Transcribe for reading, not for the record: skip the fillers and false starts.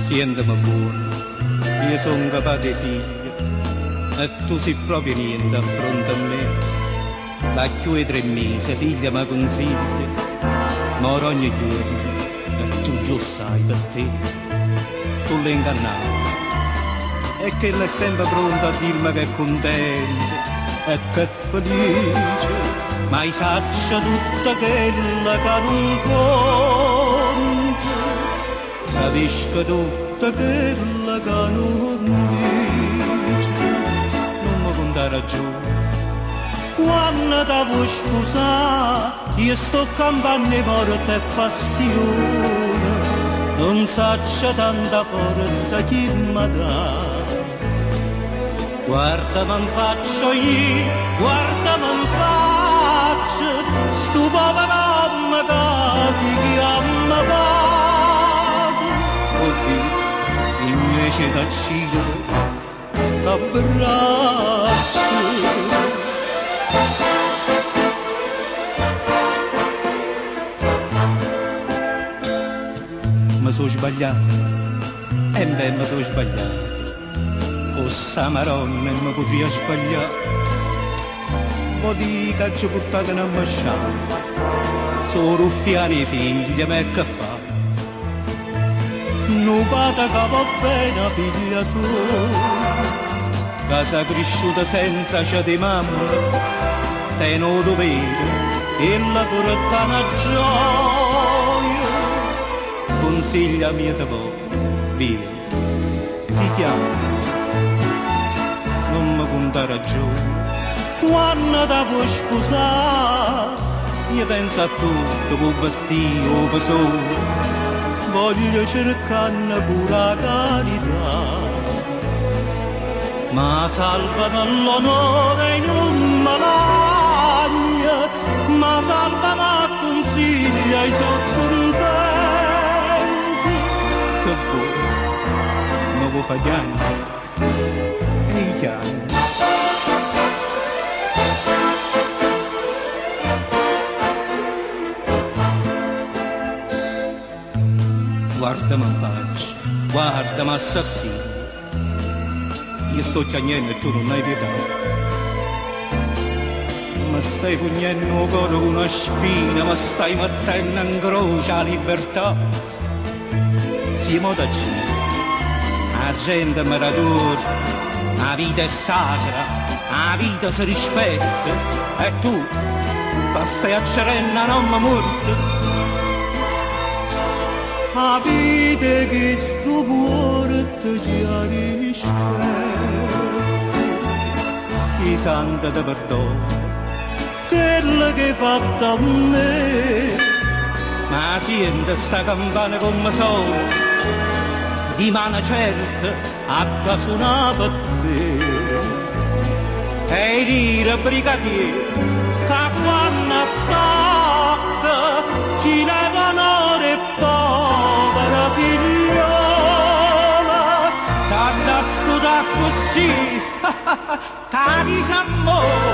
Sentimi buono, io sono capace figlio e tu sei proprio niente a fronte a me. Da più di 3 mesi, figlia mi consiglia, moro ogni giorno e tu già sai per te, tu l'hai ingannato. E che lei è sempre pronta a dirmi che è contenta e che è felice, ma i saccia tutta quella che non conta, capisco tutta quella che non dice, non mi conta ragione. Quando ti vuoi sposare, io sto campando morte e passione, non saccia tanta forza chi mi dà. Guarda mi faccio io, guarda mi faccio, sto povero uomo che si chiama padre. Oddio, invece da cielo, t'abbraccio. Mi sono sbagliato, e beh mi sono sbagliato. Fosse la Maronna e mi poteva sbagliare, poi dico che ci portate una masciata, sono ruffiani figli, ma che fa? Non pata che va bene figlia sua, che sei cresciuta senza c'è di mamma, te non dovere, e la porta una gioia, consigliami te poi, via, ti chiamo. Non mi conta ragione, quando ti vuoi sposare, io penso a tutto, con vestito, per sole, voglio cercarne pure la carità, ma salvami l'onore in un malagna, ma salvami a consiglia i soccontenti, che vuoi, non vuoi fare piangere. Guarda mi faccio, guarda mi assassino, io sto chiagnendo e tu non hai pietà, ma stai pugnendo il cuore con una spina, ma stai mettendo in croce la libertà. Siamo da Cina, la gente mi radura, la vita è sacra, la vita si rispetta, e tu stai a cerena non mi morte. La vita che sto cuore ti chiarisce, chi santa ti perdono, quello che hai fatto a me, ma sente sta campana come sono, di mano certa a suonare per te, e dire brigadiere che quando attacca chi ne va onore e povera figliola, s'ha da studiare così, che disamore